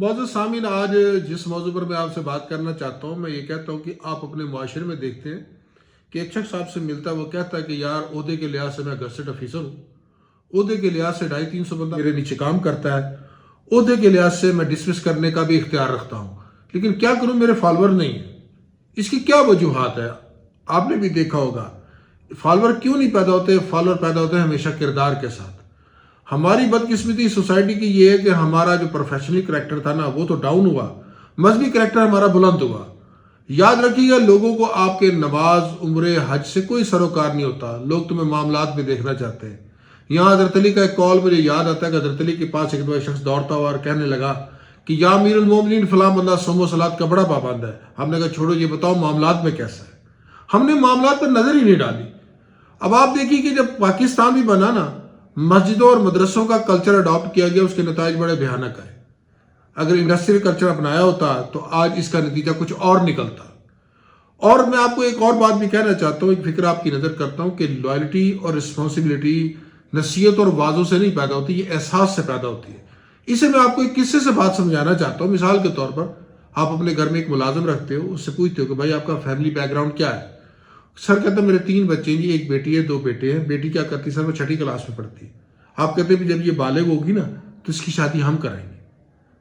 معزز سامعین، آج جس موضوع پر میں آپ سے بات کرنا چاہتا ہوں، میں یہ کہتا ہوں کہ آپ اپنے معاشرے میں دیکھتے ہیں کہ ایک شخص آپ سے ملتا ہے، وہ کہتا ہے کہ یار عہدے کے لحاظ سے میں گزٹڈ افیسر ہوں، عہدے کے لحاظ سے 250-300 بندہ میرے نیچے کام کرتا ہے، عہدے کے لحاظ سے میں ڈسمس کرنے کا بھی اختیار رکھتا ہوں، لیکن کیا کروں میرے فالوور نہیں ہیں۔ اس کی کیا وجوہات ہے؟ آپ نے بھی دیکھا ہوگا فالوور کیوں نہیں پیدا ہوتے؟ فالوور پیدا ہوتے ہیں ہمیشہ کردار کے ساتھ۔ ہماری بدقسمتی سوسائٹی کی یہ ہے کہ ہمارا جو پروفیشنل کریکٹر تھا نا، وہ تو ڈاؤن ہوا، مذہبی کریکٹر ہمارا بلند ہوا۔ یاد رکھیے گا، لوگوں کو آپ کے نماز، عمرے، حج سے کوئی سروکار نہیں ہوتا، لوگ تمہیں معاملات میں دیکھنا چاہتے ہیں۔ یہاں حضرت علی کا ایک قول مجھے یاد آتا ہے کہ حضرت علی کے پاس ایک دو شخص دوڑتا ہوا اور کہنے لگا کہ یا امیر المومنین فلاں بندہ صوم و صلات کا بڑا پابند ہے۔ ہم نے کہا چھوڑو، یہ بتاؤ معاملات میں کیسا ہے۔ ہم نے معاملات پر نظر ہی نہیں ڈالی۔ اب آپ دیکھیے کہ جب پاکستان بھی بنا نا، مسجدوں اور مدرسوں کا کلچر اڈاپٹ کیا گیا، اس کے نتائج بڑے بھیانک آئے۔ اگر انڈسٹریل کلچر اپنایا ہوتا تو آج اس کا نتیجہ کچھ اور نکلتا۔ اور میں آپ کو ایک اور بات بھی کہنا چاہتا ہوں، ایک فکر آپ کی نظر کرتا ہوں کہ لائلٹی اور رسپانسبلٹی نصیحت اور وعظوں سے نہیں پیدا ہوتی، یہ احساس سے پیدا ہوتی ہے۔ اسے میں آپ کو ایک قصے سے بات سمجھانا چاہتا ہوں۔ مثال کے طور پر آپ اپنے گھر میں ایک ملازم رکھتے ہو، اس سے پوچھتے ہو کہ بھائی آپ کا فیملی بیک گراؤنڈ کیا ہے؟ سر کہتا ہے میرے 3 بچے ہیں جی، ایک بیٹی ہے 2 بیٹے ہیں۔ بیٹی کیا کرتی ہے سر؟ وہ 6ٹھی کلاس میں پڑھتی ہے۔ آپ کہتے ہیں جب یہ بالغ ہوگی نا تو اس کی شادی ہم کرائیں گے۔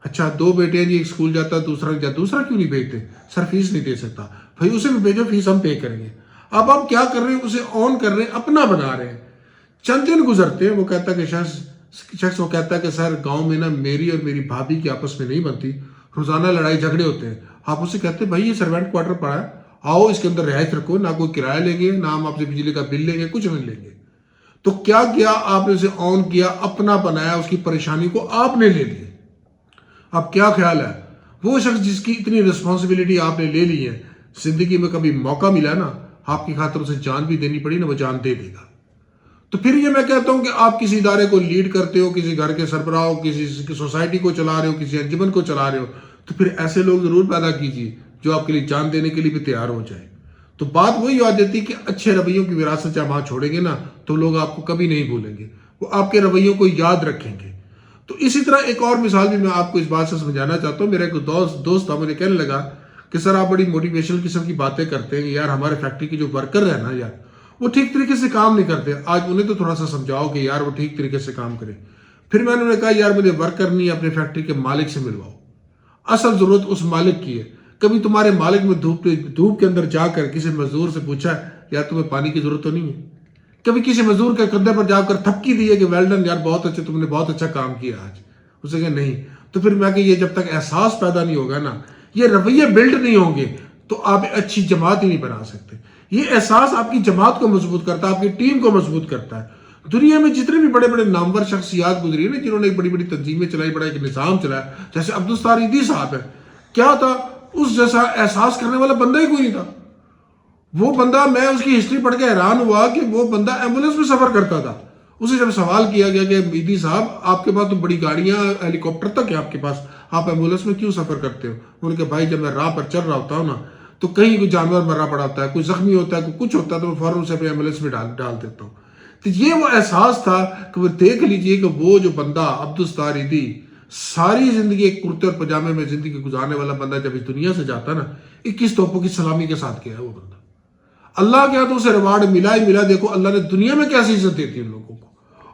اچھا 2 بیٹے ہیں جی، ایک اسکول جاتا ہے، دوسرا نہیں جاتا۔ دوسرا کیوں نہیں بھیجتے؟ سر فیس نہیں دے سکتا۔ بھائی اسے بھی بھیجو، فیس ہم پے کریں گے۔ اب ہم کیا کر رہے ہیں؟ اسے آن کر رہے ہیں، اپنا بنا رہے ہیں۔ چند دن گزرتے ہیں، وہ کہتا ہے کہ شخص وہ کہتا ہے کہ سر گاؤں میں نا میری اور میری بھابھی کی آپس میں نہیں بنتی، روزانہ لڑائی جھگڑے ہوتے ہیں۔ آپ اسے کہتے ہیں بھائی یہ سروینٹ کوارٹر پڑا ہے، آؤ اس کے اندر رہائش رکھو، نہ کوئی کرایہ لیں گے، نہ ہم آپ سے بجلی کا بل لیں گے، کچھ نہیں لیں گے۔ تو کیا کیا آپ نے؟ اسے آن کیا، اپنا بنایا، اس کی پریشانی کو آپ نے لے لیا۔ اب کیا خیال ہے؟ وہ شخص جس کی اتنی رسپانسبلٹی آپ نے لے لی ہے، زندگی میں کبھی موقع ملا نا، آپ کی خاطر اسے جان بھی دینی پڑی نا، وہ جان دے دے گا۔ تو پھر یہ میں کہتا ہوں کہ آپ کسی ادارے کو لیڈ کرتے ہو، کسی گھر کے سربراہ ہو، کسی سوسائٹی کو چلا رہے ہو، کسی انجمن کو چلا رہے ہو، تو پھر ایسے لوگ ضرور پیدا کیجیے جو آپ کے لیے جان دینے کے لیے بھی تیار ہو جائے۔ تو بات وہی آ جاتی کہ اچھے رویوں کی وراثت جب وہاں چھوڑیں گے نا تو لوگ آپ کو کبھی نہیں بھولیں گے، وہ آپ کے رویوں کو یاد رکھیں گے۔ تو اسی طرح ایک اور مثال بھی میں آپ کو اس بات سے سمجھانا چاہتا ہوں۔ میرا ایک دوست تھا، مجھے کہنے لگا کہ سر آپ بڑی موٹیویشنل قسم کی باتیں کرتے ہیں یار، ہمارے فیکٹری کے جو ورکر ہیں نا یار، وہ ٹھیک طریقے سے کام نہیں کرتے، آج انہیں تو تھوڑا سا سمجھاؤ کہ یار وہ ٹھیک طریقے سے کام کرے۔ پھر میں نے کہا یار مجھے ورکر نہیں، اپنے فیکٹری کے مالک سے ملواؤ، اصل ضرورت اس مالک کی ہے۔ کبھی تمہارے مالک میں دھوپ کے اندر جا کر کسی مزدور سے پوچھا یار تمہیں پانی کی ضرورت تو نہیں ہے؟ کبھی کسی مزدور کے کندھے پر جا کر تھپکی دی ہے کہ ویل ڈن یار، بہت اچھا، تم نے بہت اچھا کام کیا آج؟ اسے کہ نہیں۔ تو پھر میں کہ یہ جب تک احساس پیدا نہیں ہوگا نا، یہ رویے بلڈ نہیں ہوں گے تو آپ اچھی جماعت ہی نہیں بنا سکتے۔ یہ احساس آپ کی جماعت کو مضبوط کرتا ہے، آپ کی ٹیم کو مضبوط کرتا ہے۔ دنیا میں جتنے بھی بڑے بڑے نامور شخصیات گزری ہیں نا، جنہوں نے بڑی بڑی تنظیمیں چلائی، بڑا ایک نظام چلایا، جیسے عبدالستار ایدھی صاحب ہے، کیا تھا؟ اس جیسا احساس کرنے والا بندہ ہی کوئی نہیں تھا۔ وہ بندہ، میں اس کی ہسٹری پڑھ کے حیران ہوا کہ وہ بندہ ایمبولینس میں سفر کرتا تھا۔ اسے جب سوال کیا گیا کہ ایدھی صاحب آپ کے پاس تو بڑی گاڑیاں، ہیلی کاپٹر تک ہے آپ کے پاس، آپ ایمبولینس میں کیوں سفر کرتے ہو؟ انہوں نے کہا بھائی جب میں راہ پر چل رہا ہوتا ہوں نا تو کہیں کوئی جانور مرا پڑا ہوتا ہے، کوئی زخمی ہوتا ہے، کوئی کچھ ہوتا ہے، تو میں فوراً اسے اپنے ایمبولینس میں ڈال دیتا ہوں۔ تو یہ وہ احساس تھا کہ وہ دیکھ لیجئے کہ وہ جو بندہ عبدالستار ایدھی، ساری زندگی ایک کرتے اور پجامے میں زندگی گزارنے والا بندہ، جب اس دنیا سے جاتا نا، 21 توپوں کی سلامی کے ساتھ کیا ہے وہ بندہ۔ اللہ کے ہاں تو اسے ریوارڈ ملا ہی ملا۔ دیکھو اللہ نے دنیا میں کیسی عزت دیتی ہے ان لوگوں کو۔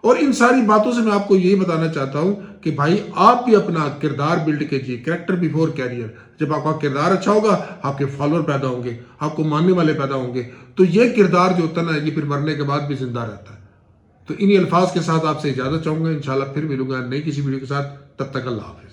اور ان ساری باتوں سے میں آپ کو یہی بتانا چاہتا ہوں کہ بھائی آپ بھی اپنا کردار بلڈ کیجیے، کریکٹر بیفور کیریئر۔ جب آپ کا کردار اچھا ہوگا، آپ کے فالوور پیدا ہوں گے، آپ کو ماننے والے پیدا ہوں گے، تو یہ کردار جو ہوتا ہے نا، یہ پھر مرنے کے بعد بھی زندہ رہتا ہے۔ تو انہی الفاظ کے ساتھ آپ سے اجازت چاہوں گا، انشاءاللہ پھر ملوں گا نئی کسی ویڈیو کے ساتھ، تب تک اللہ حافظ۔